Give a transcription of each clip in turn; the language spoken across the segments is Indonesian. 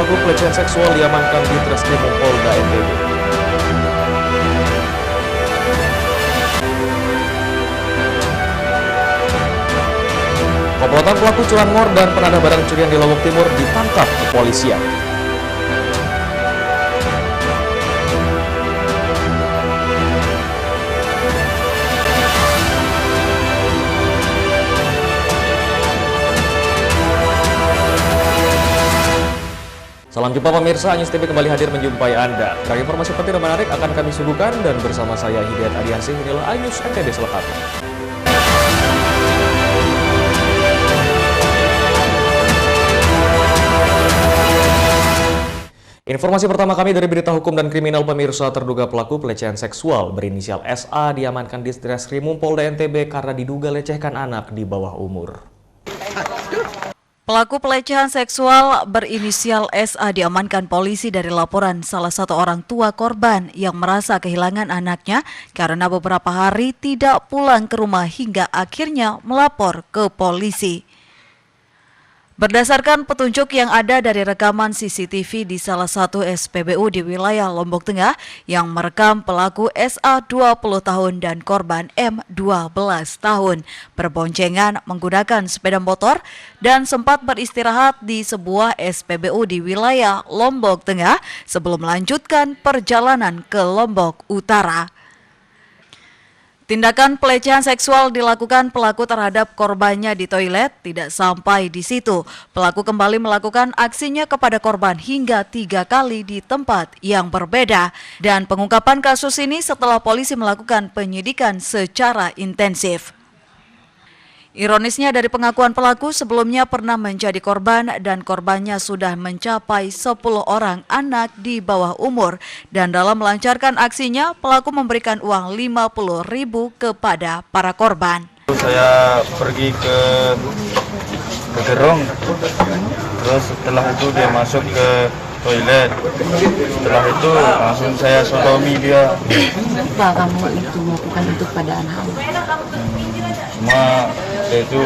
pelaku pelecehan seksual diamankan di Treskrimum Polda NTB. Komplotan pelaku curanmor dan penadah barang curian di Lombok Timur ditangkap kepolisian. Salam jumpa pemirsa, Anyus TV kembali hadir menjumpai Anda. Beragam informasi penting dan menarik akan kami suguhkan dan bersama saya Hidayat Ariansih, inilah Anyus NTB selengkapnya. Informasi pertama kami dari berita hukum dan kriminal pemirsa. Terduga pelaku pelecehan seksual berinisial SA diamankan di Treskrimum Polda NTB karena diduga lecehkan anak di bawah umur. Pelaku pelecehan seksual berinisial SA diamankan polisi dari laporan salah satu orang tua korban yang merasa kehilangan anaknya karena beberapa hari tidak pulang ke rumah hingga akhirnya melapor ke polisi. Berdasarkan petunjuk yang ada dari rekaman CCTV di salah satu SPBU di wilayah Lombok Tengah yang merekam pelaku SA 20 tahun dan korban M 12 tahun berboncengan menggunakan sepeda motor dan sempat beristirahat di sebuah SPBU di wilayah Lombok Tengah sebelum melanjutkan perjalanan ke Lombok Utara. Tindakan pelecehan seksual dilakukan pelaku terhadap korbannya di toilet. Tidak sampai di situ, pelaku kembali melakukan aksinya kepada korban hingga 3 kali di tempat yang berbeda. Dan pengungkapan kasus ini setelah polisi melakukan penyidikan secara intensif. Ironisnya dari pengakuan pelaku sebelumnya pernah menjadi korban dan korbannya sudah mencapai 10 orang anak di bawah umur. Dan dalam melancarkan aksinya, pelaku memberikan uang 50.000 kepada para korban. Saya pergi ke gerong, terus setelah itu dia masuk ke toilet. Setelah itu langsung saya sodomi dia. Apa kamu itu melakukan itu pada anak? Cuma dia itu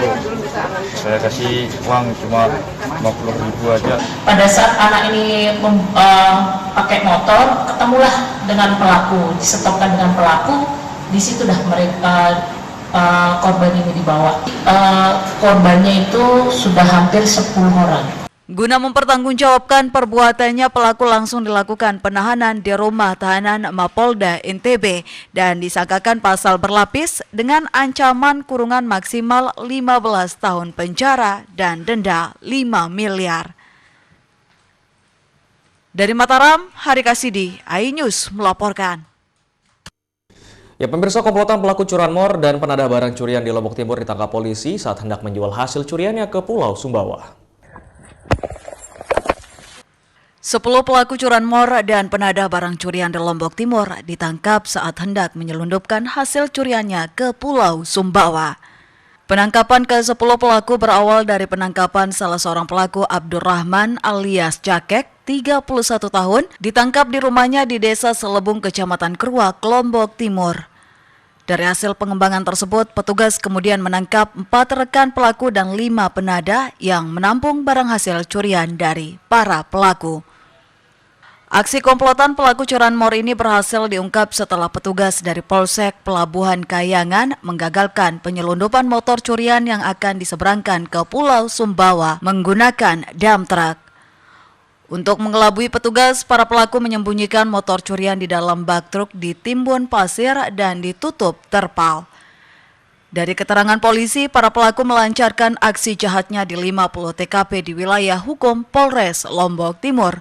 saya kasih uang cuma 50.000 aja. Pada saat anak ini pakai motor, ketemulah dengan pelaku, disetopkan dengan pelaku. Di situ dah mereka korban ini dibawa. Korbannya itu sudah hampir 10 orang. Guna mempertanggungjawabkan perbuatannya, pelaku langsung dilakukan penahanan di rumah tahanan Mapolda NTB dan disangkakan pasal berlapis dengan ancaman kurungan maksimal 15 tahun penjara dan denda 5 miliar. Dari Mataram, Hari Kasidi, iNews melaporkan. Ya, pemirsa, komplotan pelaku curanmor dan penadah barang curian di Lombok Timur ditangkap polisi saat hendak menjual hasil curiannya ke Pulau Sumbawa. 10 pelaku curanmor dan penadah barang curian di Lombok Timur ditangkap saat hendak menyelundupkan hasil curiannya ke Pulau Sumbawa. Penangkapan ke-10 pelaku berawal dari penangkapan salah seorang pelaku Abdurrahman alias Jakek, 31 tahun, ditangkap di rumahnya di Desa Selebung, Kecamatan Keruak, Lombok Timur. Dari hasil pengembangan tersebut, petugas kemudian menangkap 4 rekan pelaku dan 5 penadah yang menampung barang hasil curian dari para pelaku. Aksi komplotan pelaku curanmor ini berhasil diungkap setelah petugas dari Polsek Pelabuhan Kayangan menggagalkan penyelundupan motor curian yang akan diseberangkan ke Pulau Sumbawa menggunakan dump truck. Untuk mengelabui petugas, para pelaku menyembunyikan motor curian di dalam bak truk di timbun pasir dan ditutup terpal. Dari keterangan polisi, para pelaku melancarkan aksi jahatnya di 50 TKP di wilayah hukum Polres Lombok Timur.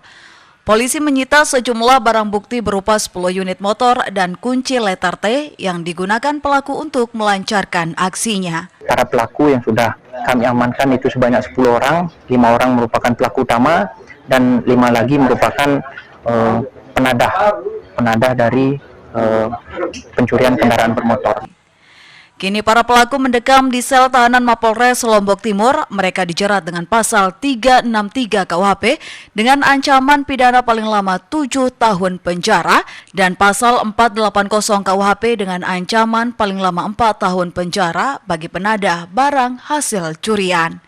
Polisi menyita sejumlah barang bukti berupa 10 unit motor dan kunci letter T yang digunakan pelaku untuk melancarkan aksinya. Para pelaku yang sudah kami amankan itu sebanyak 10 orang, 5 orang merupakan pelaku utama dan 5 lagi merupakan penadah dari pencurian kendaraan bermotor. Kini para pelaku mendekam di sel tahanan Mapolres Lombok Timur. Mereka dijerat dengan pasal 363 KUHP dengan ancaman pidana paling lama 7 tahun penjara dan pasal 480 KUHP dengan ancaman paling lama 4 tahun penjara bagi penadah barang hasil curian.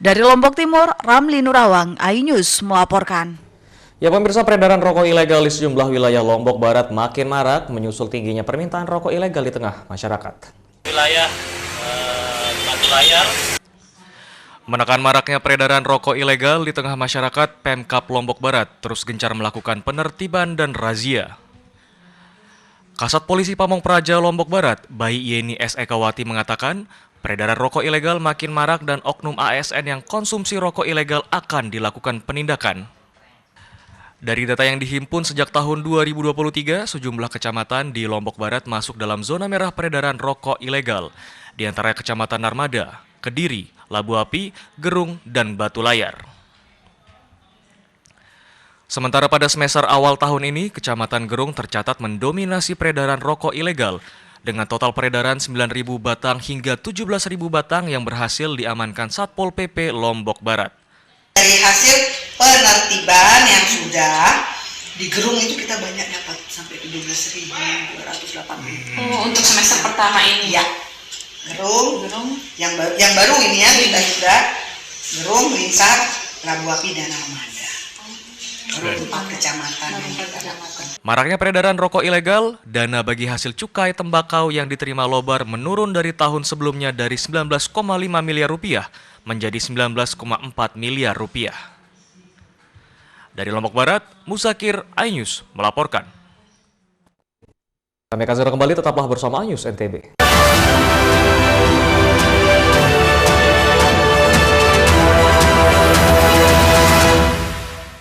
Dari Lombok Timur, Ramli Nurawang, iNews melaporkan. Ya pemirsa, peredaran rokok ilegal di sejumlah wilayah Lombok Barat makin marak menyusul tingginya permintaan rokok ilegal di tengah masyarakat. Wilayah Batu Layar. Menekan maraknya peredaran rokok ilegal di tengah masyarakat, Pemkab Lombok Barat terus gencar melakukan penertiban dan razia. Kasat Polisi Pamong Praja Lombok Barat, Bayi Yeni S. Ekawati mengatakan, peredaran rokok ilegal makin marak dan oknum ASN yang konsumsi rokok ilegal akan dilakukan penindakan. Dari data yang dihimpun sejak tahun 2023, sejumlah kecamatan di Lombok Barat masuk dalam zona merah peredaran rokok ilegal, di antara Kecamatan Narmada, Kediri, Labu Api, Gerung, dan Batu Layar. Sementara pada semester awal tahun ini, Kecamatan Gerung tercatat mendominasi peredaran rokok ilegal, dengan total peredaran 9.000 batang hingga 17.000 batang yang berhasil diamankan Satpol PP Lombok Barat. Dari hasil penertiban yang sudah di Gerung itu kita banyak dapat sampai 17.280. Oh, untuk semester pertama ini? Ya, Gerung yang baru ini ya kita juga Gerung, Linsar, Labu Api dan Narmada. Baru 4 kecamatan yang kita dapatkan. Maraknya peredaran rokok ilegal, dana bagi hasil cukai tembakau yang diterima Lobar menurun dari tahun sebelumnya dari 19,5 miliar rupiah menjadi 19,4 miliar rupiah. Dari Lombok Barat, Musakir, iNews melaporkan. Kami akan segera kembali, tetaplah bersama iNews NTB.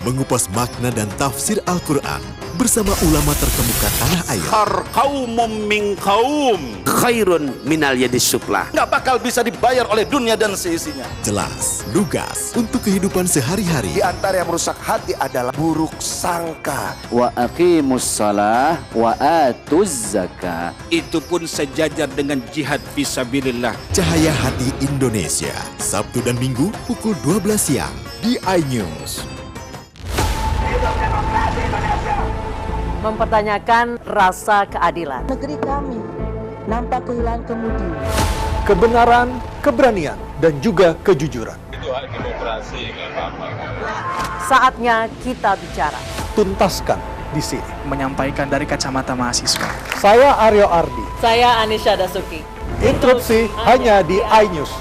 Mengupas makna dan tafsir Al-Quran bersama ulama terkemuka tanah air. Kaumum min kaum khairun minal yadis suflah. Nggak bakal bisa dibayar oleh dunia dan seisinya. Jelas, lugas untuk kehidupan sehari-hari. Di antara yang merusak hati adalah buruk sangka. Wa aqimus shalah wa atuz zakah. Itu pun sejajar dengan jihad fisabilillah. Cahaya Hati Indonesia, Sabtu dan Minggu pukul 12 siang di iNews. Mempertanyakan rasa keadilan. Negeri kami nampak kehilangan kemudi. Kebenaran, keberanian, dan juga kejujuran. Itu hak demokrasi, nggak apa-apa. Saatnya kita bicara. Tuntaskan di sini. Menyampaikan dari kacamata mahasiswa. Saya Aryo Ardi. Saya Anisha Dasuki. Interupsi hanya di iNews.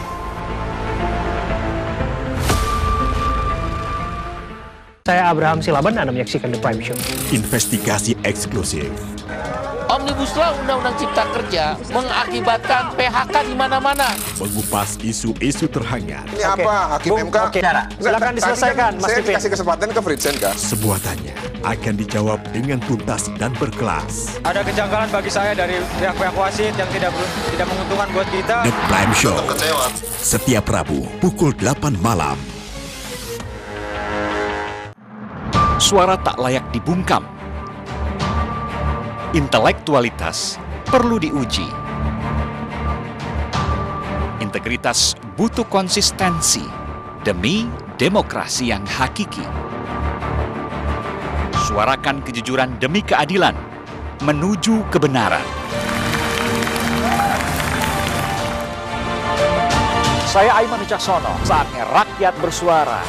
Saya Abraham Silaban, Anda menyaksikan The Prime Show. Investigasi eksklusif. Omnibus Law Undang-Undang Cipta Kerja mengakibatkan PHK di mana-mana. Mengupas isu-isu terhangat. Ini apa? Hakim MK? Silakan diselesaikan, Mas Saya Pipin. kasih kesempatan ke Fritsen, kan? Sebuah tanya akan dijawab dengan tuntas dan berkelas. Ada kejanggalan bagi saya dari pihak-pihak wasit yang tidak menguntungkan buat kita. The Prime Show. Setiap Rabu pukul 8 malam. Suara tak layak dibungkam. Intelektualitas perlu diuji. Integritas butuh konsistensi demi demokrasi yang hakiki. Suarakan kejujuran demi keadilan menuju kebenaran. Saya Aiman Wicaksono. Saatnya rakyat bersuara.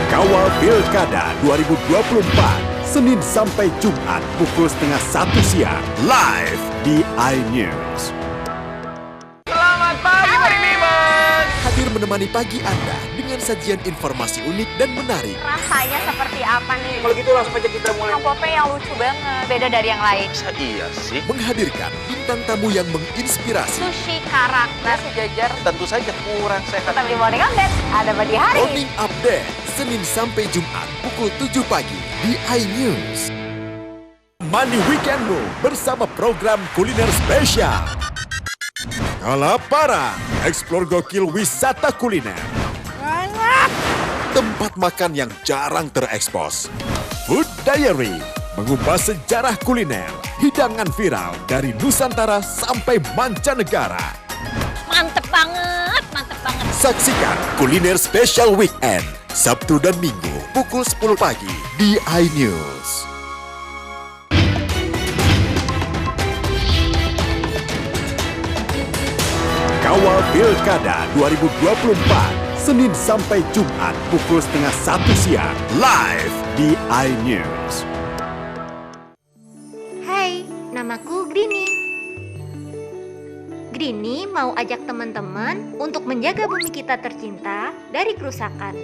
Kawal Pilkada 2024, Senin sampai Jumat pukul 12:30 siang, live di iNews. Selamat pagi, Bang. Hadir menemani pagi Anda dengan sajian informasi unik dan menarik. Rasanya seperti apa nih? Kalau gitu langsung aja kita mulai. Pope yang lucu banget, beda dari yang lain. Iya sih. Menghadirkan bintang tamu yang menginspirasi. Sushi karak, nasi jajar. Tentu saja kurang sehat. Tapi di Morning Update ada pagi hari. Morning Update, Senin sampai Jumat pukul 7 pagi di iNews. Mandi Weekendmu bersama program kuliner spesial. Kalaparan, eksplor gokil wisata kuliner. Tempat makan yang jarang terekspos. Food Diary, mengupas sejarah kuliner, hidangan viral dari Nusantara sampai mancanegara. Mantep banget, mantep banget. Saksikan Kuliner Special Weekend, Sabtu dan Minggu pukul 10 pagi di iNews. Pilkada 2024, Senin sampai Jumat pukul 12:30 siang, live di iNews. Hai, namaku Grini. Grini mau ajak teman-teman untuk menjaga bumi kita tercinta dari kerusakan.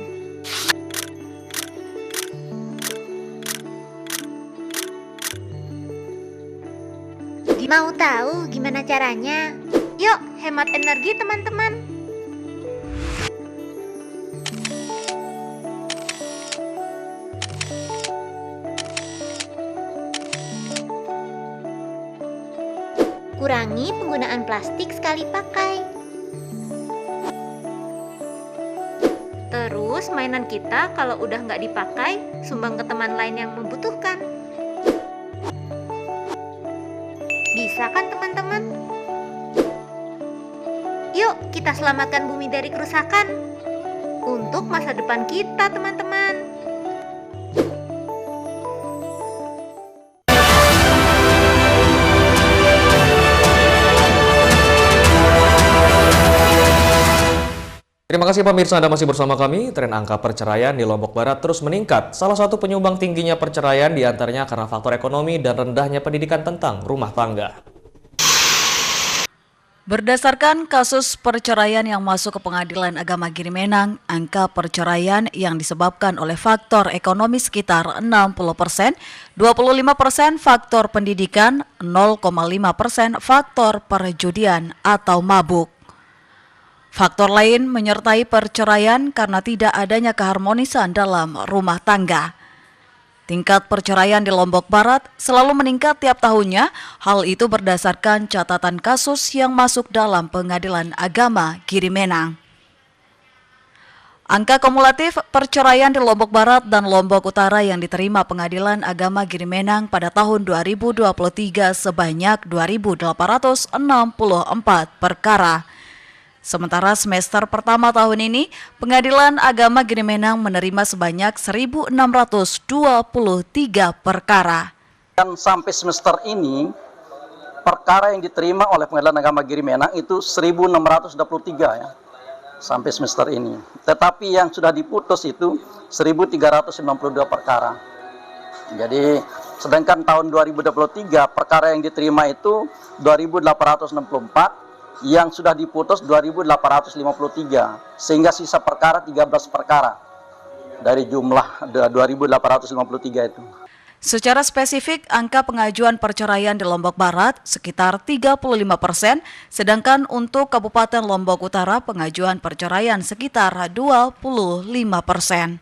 Mau tahu gimana caranya? Yuk, hemat energi teman-teman. Kurangi penggunaan plastik sekali pakai. Terus mainan kita kalau udah nggak dipakai, sumbang ke teman lain yang membutuhkan. Bisa kan teman-teman? Yuk kita selamatkan bumi dari kerusakan untuk masa depan kita teman-teman. Terima kasih pemirsa, Anda masih bersama kami. Tren angka perceraian di Lombok Barat terus meningkat. Salah satu penyumbang tingginya perceraian diantaranya karena faktor ekonomi dan rendahnya pendidikan tentang rumah tangga. Berdasarkan kasus perceraian yang masuk ke Pengadilan Agama Giri Menang, angka perceraian yang disebabkan oleh faktor ekonomi sekitar 60%, 25% faktor pendidikan, 0,5% faktor perjudian atau mabuk. Faktor lain menyertai perceraian karena tidak adanya keharmonisan dalam rumah tangga. Tingkat perceraian di Lombok Barat selalu meningkat tiap tahunnya. Hal itu berdasarkan catatan kasus yang masuk dalam Pengadilan Agama Giri Menang. Angka kumulatif perceraian di Lombok Barat dan Lombok Utara yang diterima Pengadilan Agama Giri Menang pada tahun 2023 sebanyak 2.864 perkara. Sementara semester pertama tahun ini, Pengadilan Agama Giri Menang menerima sebanyak 1.623 perkara. Dan sampai semester ini, perkara yang diterima oleh Pengadilan Agama Giri Menang itu 1.623 ya, sampai semester ini. Tetapi yang sudah diputus itu 1.392 perkara. Jadi, sedangkan tahun 2023, perkara yang diterima itu 2.864, yang sudah diputus 2.853, sehingga sisa perkara 13 perkara dari jumlah 2.853 itu. Secara spesifik, angka pengajuan perceraian di Lombok Barat sekitar 35%, sedangkan untuk Kabupaten Lombok Utara pengajuan perceraian sekitar 25%.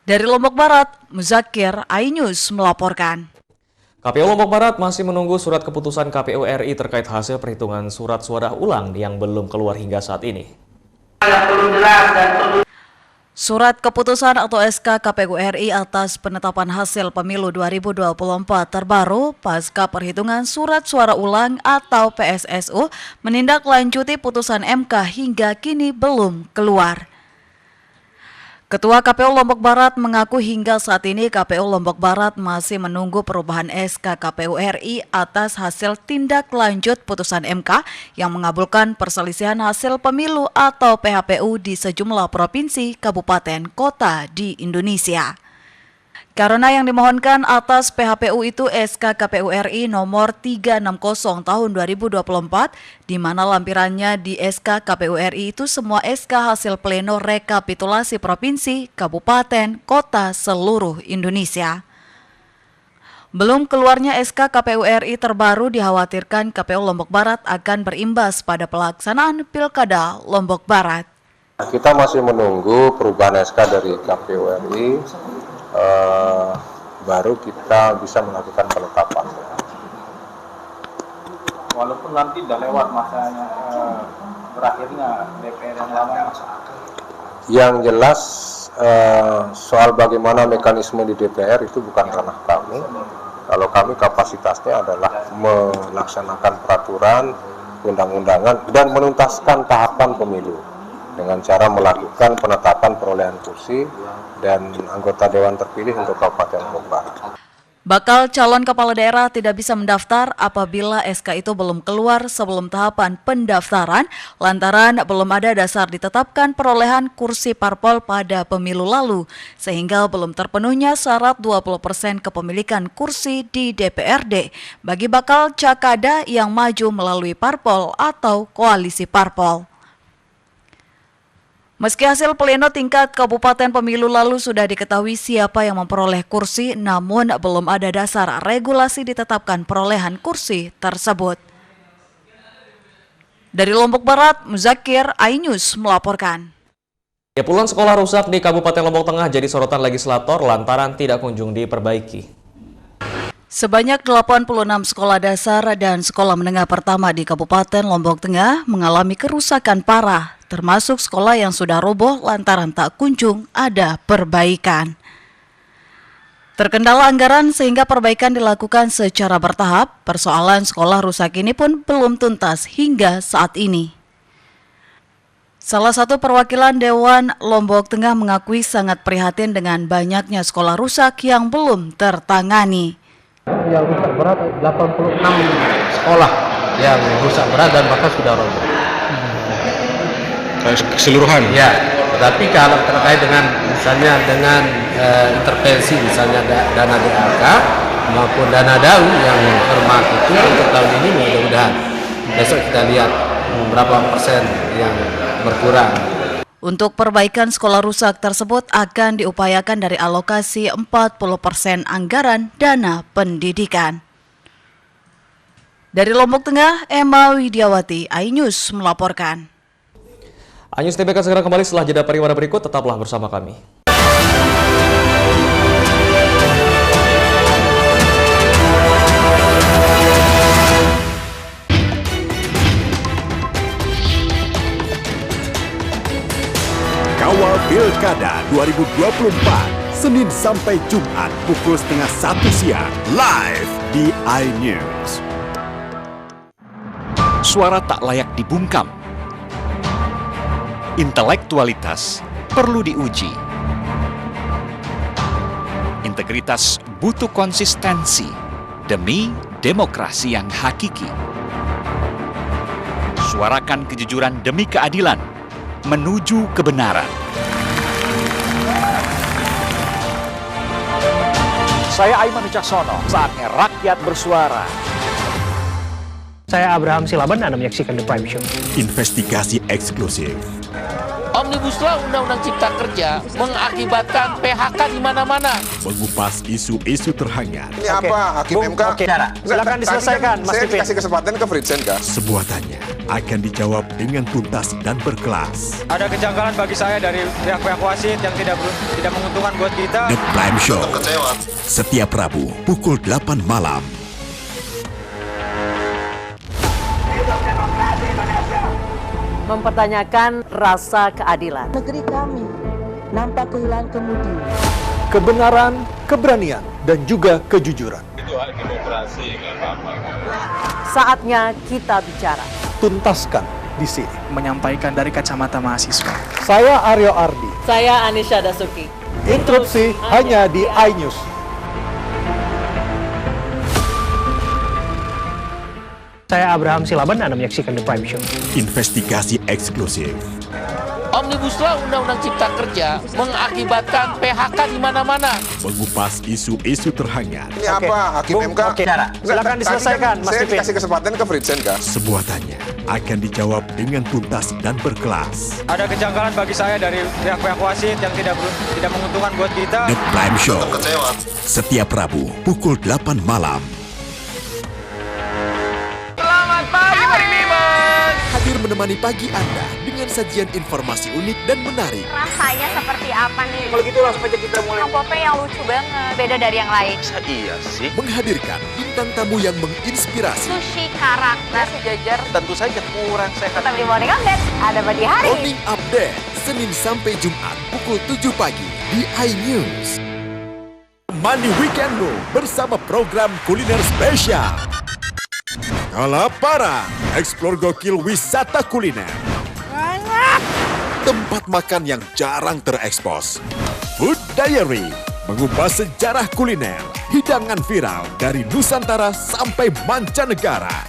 Dari Lombok Barat, Muzakir, iNews melaporkan. KPU Lombok Barat masih menunggu surat keputusan KPU RI terkait hasil perhitungan surat suara ulang yang belum keluar hingga saat ini. Surat keputusan atau SK KPU RI atas penetapan hasil pemilu 2024 terbaru pasca perhitungan surat suara ulang atau PSSU menindaklanjuti putusan MK hingga kini belum keluar. Ketua KPU Lombok Barat mengaku hingga saat ini KPU Lombok Barat masih menunggu perubahan SK KPU RI atas hasil tindak lanjut putusan MK yang mengabulkan perselisihan hasil pemilu atau PHPU di sejumlah provinsi, kabupaten, kota di Indonesia. Karena yang dimohonkan atas PHPU itu SK KPU RI nomor 360 tahun 2024, di mana lampirannya di SK KPU RI itu semua SK hasil pleno rekapitulasi provinsi, kabupaten, kota seluruh Indonesia. Belum keluarnya SK KPU RI terbaru dikhawatirkan KPU Lombok Barat akan berimbas pada pelaksanaan Pilkada Lombok Barat. Kita masih menunggu perubahan SK dari KPU RI. Baru kita bisa melakukan penetapan. Walaupun nanti udah lewat masanya berakhirnya DPR yang lama. Yang jelas soal bagaimana mekanisme di DPR itu bukan ranah kami. Kalau kami kapasitasnya adalah melaksanakan peraturan, undang-undangan, dan menuntaskan tahapan pemilu dengan cara melakukan penetapan perolehan kursi dan anggota Dewan Terpilih untuk Kabupaten Lombok Barat. Bakal calon kepala daerah tidak bisa mendaftar apabila SK itu belum keluar sebelum tahapan pendaftaran lantaran belum ada dasar ditetapkan perolehan kursi parpol pada pemilu lalu sehingga belum terpenuhnya syarat 20% kepemilikan kursi di DPRD bagi bakal cakada yang maju melalui parpol atau koalisi parpol. Meski hasil pleno tingkat kabupaten pemilu lalu sudah diketahui siapa yang memperoleh kursi, namun belum ada dasar regulasi ditetapkan perolehan kursi tersebut. Dari Lombok Barat, Muzakir, iNews melaporkan. Puluhan sekolah rusak di Kabupaten Lombok Tengah jadi sorotan legislator lantaran tidak kunjung diperbaiki. Sebanyak 86 sekolah dasar dan sekolah menengah pertama di Kabupaten Lombok Tengah mengalami kerusakan parah, termasuk sekolah yang sudah roboh lantaran tak kunjung ada perbaikan. Terkendala anggaran sehingga perbaikan dilakukan secara bertahap, persoalan sekolah rusak ini pun belum tuntas hingga saat ini. Salah satu perwakilan Dewan Lombok Tengah mengakui sangat prihatin dengan banyaknya sekolah rusak yang belum tertangani. Yang rusak berat 86 sekolah yang rusak berat dan bahkan sudah roboh. Keseluruhan? Ya, tetapi kalau terkait dengan misalnya dengan intervensi misalnya dana DAK maupun dana DAU yang termak itu untuk tahun ini mudah-mudahan besok kita lihat berapa persen yang berkurang. Untuk perbaikan sekolah rusak tersebut akan diupayakan dari alokasi 40% anggaran dana pendidikan. Dari Lombok Tengah, Emma Widiawati, iNews melaporkan. iNews TV akan segera kembali setelah jeda pariwara berikut, tetaplah bersama kami. Kawal Pilkada 2024, Senin sampai Jumat pukul 12:30 siang, live di iNews. Suara tak layak dibungkam. Intelektualitas perlu diuji. Integritas butuh konsistensi demi demokrasi yang hakiki. Suarakan kejujuran demi keadilan menuju kebenaran. Saya Aiman Wicaksono, saatnya rakyat bersuara. Saya Abraham Silaban, Anda menyaksikan The Prime Show. Investigasi eksklusif. Omnibus Law Undang-Undang Cipta Kerja mengakibatkan PHK di mana-mana. Mengupas isu-isu terhangat. Ini apa? Hakim MK? Silakan diselesaikan, Mas Saya Pipin. dikasih kesempatan ke Fritsen, kah? Sebuah tanya akan dijawab dengan tuntas dan berkelas. Ada kejanggalan bagi saya dari pihak-pihak wasit yang tidak menguntungkan buat kita. The Prime Show. Setiap Rabu pukul 8 malam. Mempertanyakan rasa keadilan. Negeri kami nampak kehilangan kemudi. Kebenaran, keberanian, dan juga kejujuran. Itu hak demokrasi, nggak apa-apa. Saatnya kita bicara. Tuntaskan di sini. Menyampaikan dari kacamata mahasiswa. Saya Aryo Ardi. Saya Anisha Dasuki. Interupsi hanya di iNews. Saya Abraham Silaban, Anda menyaksikan The Prime Show. Investigasi eksklusif. Omnibus Law Undang-Undang Cipta Kerja mengakibatkan PHK di mana-mana. Mengupas isu-isu terhangat. Ini apa? Hakim MK? Silakan diselesaikan, Mas Saya Pipin. dikasih kesempatan ke Fritsen, kah? Sebuah tanya akan dijawab dengan tuntas dan berkelas. Ada kejanggalan bagi saya dari pihak-pihak wasit yang tidak menguntungkan buat kita. The Prime Show. Setiap Rabu pukul 8 malam. Selamat pagi, Baribiman! Hadir menemani pagi Anda dengan sajian informasi unik dan menarik. Rasanya seperti apa nih? Kalau gitu langsung aja kita mulai. Pop-popnya yang lucu banget, beda dari yang lain. Iya sih. Menghadirkan bintang tamu yang menginspirasi. Sushi karak, nasi jajar. Tentu saja kurang sehat. Tetap di Morning Update, ada Pagi Hari. Morning Update, Senin sampai Jumat pukul 7 pagi di iNews. Mani Weekendmu bersama program kuliner spesial. Kalaparan, eksplor gokil wisata kuliner. Tempat makan yang jarang terekspos. Food Diary, mengupas sejarah kuliner, hidangan viral dari Nusantara sampai mancanegara.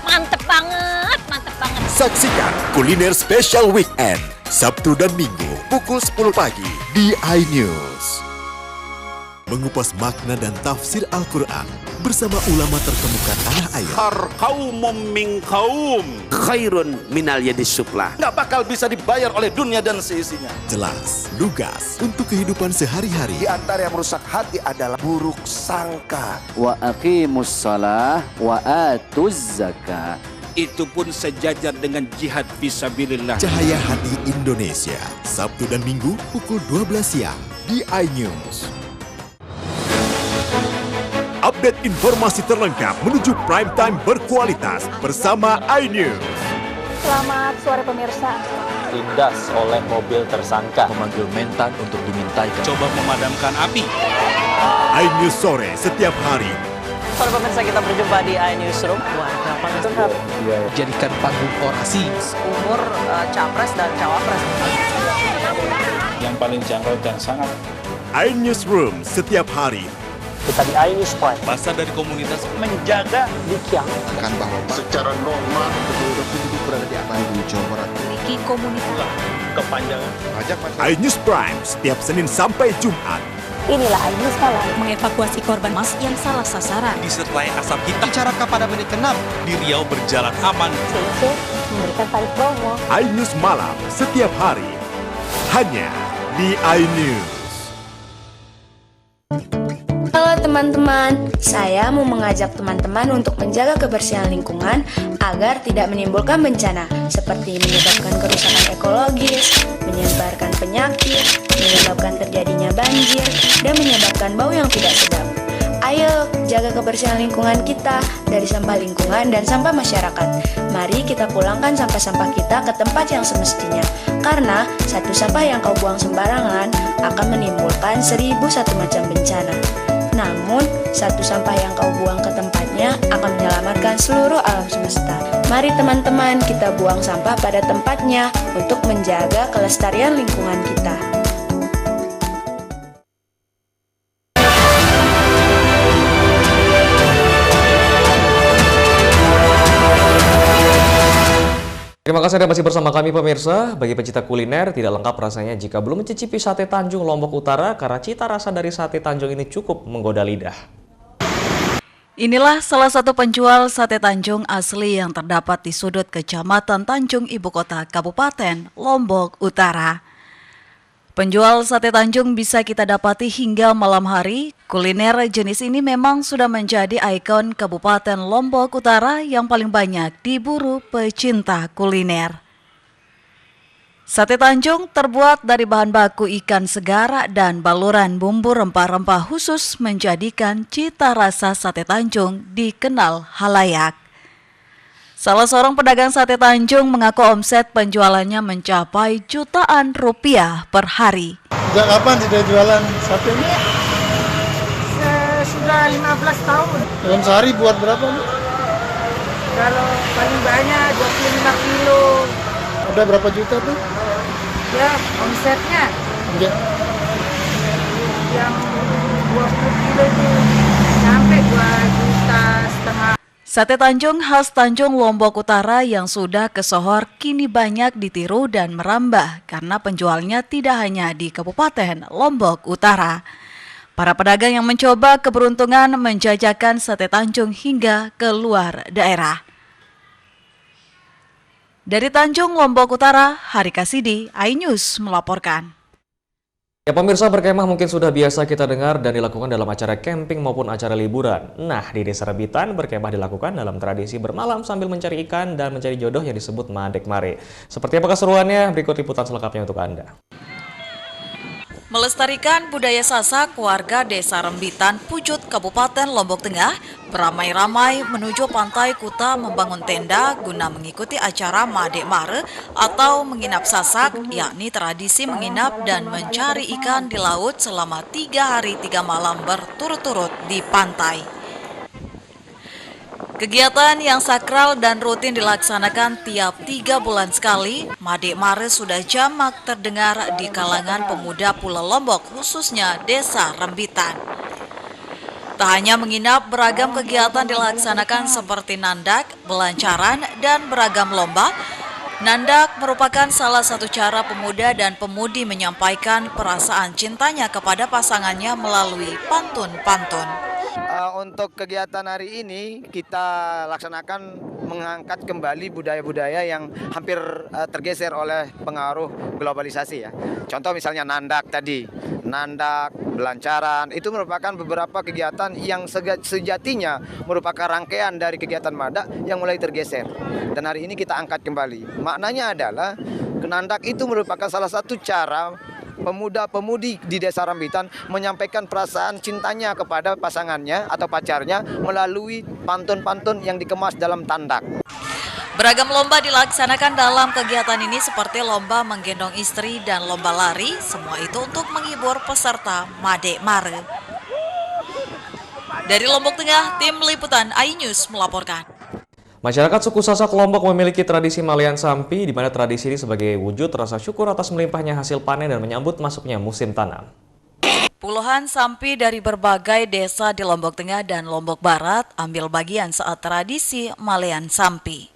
Mantep banget, mantep banget. Saksikan Kuliner Special Weekend, Sabtu dan Minggu, pukul 10 pagi di iNews. Mengupas makna dan tafsir Al-Quran bersama ulama terkemuka tanah air. Kaumum min kaum khairun minal yadis sufla. Nggak bakal bisa dibayar oleh dunia dan seisinya. Jelas, lugas untuk kehidupan sehari-hari. Di antara yang merusak hati adalah buruk sangka. Wa aqimus shalah wa atuz zakah. Itu pun sejajar dengan jihad fisabilillah. Cahaya Hati Indonesia, Sabtu dan Minggu pukul 12 siang di iNews. Update informasi terlengkap menuju prime time berkualitas bersama iNews. Selamat sore pemirsa. Tindas oleh mobil tersangka, memanggil mentan untuk dimintai coba memadamkan api. iNews sore setiap hari. Sore pemirsa, kita berjumpa di iNewsroom. Warga paling tengah. Jadikan panggung orasi. Umur capres dan cawapres. Yang paling jangkau dan sangat iNewsroom setiap hari. Kita di iNews Prime. Masa dari komunitas Menjaga Dikyang. Kan bahwa secara normal penduduk berada di atas di Jawa Barat. Memiliki komunitas. kepanjangan. iNews Prime setiap Senin sampai Jumat. Inilah iNews Malam mengevakuasi korban mas yang salah sasaran. Disertai asap hitam. Bicara kepada menit ke-6 di Riau berjalan aman. CIC memberikan tarif promo. iNews Malam setiap hari. Hanya di iNews. Halo teman-teman, saya mau mengajak teman-teman untuk menjaga kebersihan lingkungan agar tidak menimbulkan bencana seperti menyebabkan kerusakan ekologis, menyebarkan penyakit, menyebabkan terjadinya banjir, dan menyebabkan bau yang tidak sedap. Ayo, jaga kebersihan lingkungan kita dari sampah lingkungan dan sampah masyarakat. Mari kita pulangkan sampah-sampah kita ke tempat yang semestinya. Karena satu sampah yang kau buang sembarangan akan menimbulkan 1001 macam bencana. Namun, satu sampah yang kau buang ke tempatnya akan menyelamatkan seluruh alam semesta. Mari teman-teman, kita buang sampah pada tempatnya untuk menjaga kelestarian lingkungan kita. Terima kasih Anda masih bersama kami pemirsa. Bagi pecinta kuliner, tidak lengkap rasanya jika belum mencicipi sate Tanjung Lombok Utara karena cita rasa dari sate Tanjung ini cukup menggoda lidah. Inilah salah satu penjual sate Tanjung asli yang terdapat di sudut Kecamatan Tanjung Ibu Kota Kabupaten Lombok Utara. Penjual sate Tanjung bisa kita dapati hingga malam hari. Kuliner jenis ini memang sudah menjadi ikon Kabupaten Lombok Utara yang paling banyak diburu pecinta kuliner. Sate Tanjung terbuat dari bahan baku ikan segar dan baluran bumbu rempah-rempah khusus menjadikan cita rasa sate Tanjung dikenal halayak. Salah seorang pedagang sate Tanjung mengaku omset penjualannya mencapai jutaan rupiah per hari. Sejak kapan sudah jualan sate ini? Sudah 15 tahun. Dalam sehari buat berapa? Kalau paling banyak 25 kilo. Udah berapa juta tuh? Ya, omsetnya. Ya. Yang 20 kilo itu sampai 2,5 juta. Sate Tanjung khas Tanjung Lombok Utara yang sudah kesohor kini banyak ditiru dan merambah karena penjualnya tidak hanya di Kabupaten Lombok Utara. Para pedagang yang mencoba keberuntungan menjajakan sate Tanjung hingga ke luar daerah. Dari Tanjung Lombok Utara, Hari Kasidi, iNews melaporkan. Ya pemirsa, berkemah mungkin sudah biasa kita dengar dan dilakukan dalam acara camping maupun acara liburan. Nah, di Desa Rembitan berkemah dilakukan dalam tradisi bermalam sambil mencari ikan dan mencari jodoh yang disebut Madek Mare. Seperti apa keseruannya? Berikut liputan selengkapnya untuk Anda. Melestarikan budaya Sasak, warga Desa Rembitan, Pujut, Kabupaten Lombok Tengah beramai-ramai menuju pantai Kuta membangun tenda guna mengikuti acara Madek Mare atau menginap Sasak, yakni tradisi menginap dan mencari ikan di laut selama 3 hari 3 malam berturut-turut di pantai. Kegiatan yang sakral dan rutin dilaksanakan tiap 3 bulan sekali, Madek Mare sudah jamak terdengar di kalangan pemuda Pulau Lombok, khususnya Desa Rembitan. Tak hanya menginap, beragam kegiatan dilaksanakan seperti nandak, belancaran, dan beragam lomba. Nandak merupakan salah satu cara pemuda dan pemudi menyampaikan perasaan cintanya kepada pasangannya melalui pantun-pantun. Untuk kegiatan hari ini kita laksanakan mengangkat kembali budaya-budaya yang hampir tergeser oleh pengaruh globalisasi ya. Contoh misalnya nandak tadi, nandak, belancaran, itu merupakan beberapa kegiatan yang sejatinya merupakan rangkaian dari kegiatan Mada yang mulai tergeser. Dan hari ini kita angkat kembali. Maknanya adalah nandak itu merupakan salah satu cara pemuda-pemudi di Desa Rambitan menyampaikan perasaan cintanya kepada pasangannya atau pacarnya melalui pantun-pantun yang dikemas dalam tandak. Beragam lomba dilaksanakan dalam kegiatan ini seperti lomba menggendong istri dan lomba lari, semua itu untuk menghibur peserta Made Mare. Dari Lombok Tengah, tim liputan iNews melaporkan. Masyarakat suku Sasak Lombok memiliki tradisi Malian Sampi, di mana tradisi ini sebagai wujud rasa syukur atas melimpahnya hasil panen dan menyambut masuknya musim tanam. Puluhan sampi dari berbagai desa di Lombok Tengah dan Lombok Barat ambil bagian saat tradisi Malian Sampi.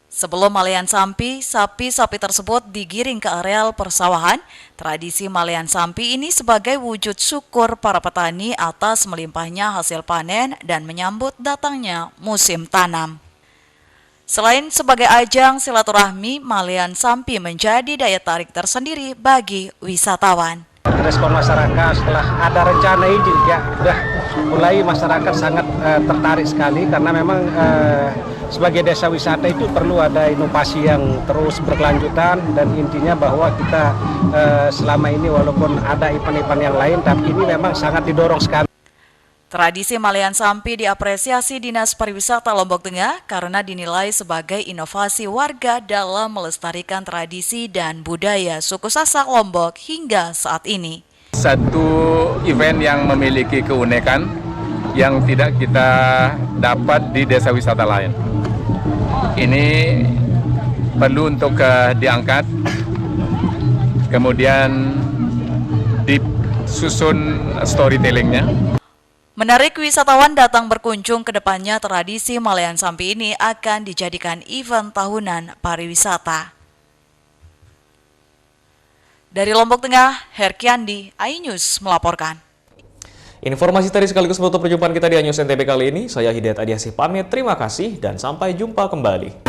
Sebelum Malian Sampi, sapi-sapi tersebut digiring ke areal persawahan. Tradisi Malian Sampi ini sebagai wujud syukur para petani atas melimpahnya hasil panen dan menyambut datangnya musim tanam. Selain sebagai ajang silaturahmi, Malian Sampi menjadi daya tarik tersendiri bagi wisatawan. Respon masyarakat setelah ada rencana ini juga sudah mulai masyarakat sangat tertarik sekali karena memang sebagai desa wisata itu perlu ada inovasi yang terus berkelanjutan dan intinya bahwa kita selama ini walaupun ada event-event yang lain tapi ini memang sangat didorong sekali. Tradisi Malian Sampi diapresiasi Dinas Pariwisata Lombok Tengah karena dinilai sebagai inovasi warga dalam melestarikan tradisi dan budaya suku Sasak Lombok hingga saat ini. Satu event yang memiliki keunikan yang tidak kita dapat di desa wisata lain. Ini perlu untuk diangkat, kemudian disusun storytellingnya. Menarik wisatawan datang berkunjung ke depannya, tradisi Malian Sampi ini akan dijadikan event tahunan pariwisata. Dari Lombok Tengah, Herkiandi, iNews melaporkan. Informasi tadi sekaligus menutup perjumpaan kita di iNews NTB kali ini. Saya Hidayat Adiasih pamit, terima kasih dan sampai jumpa kembali.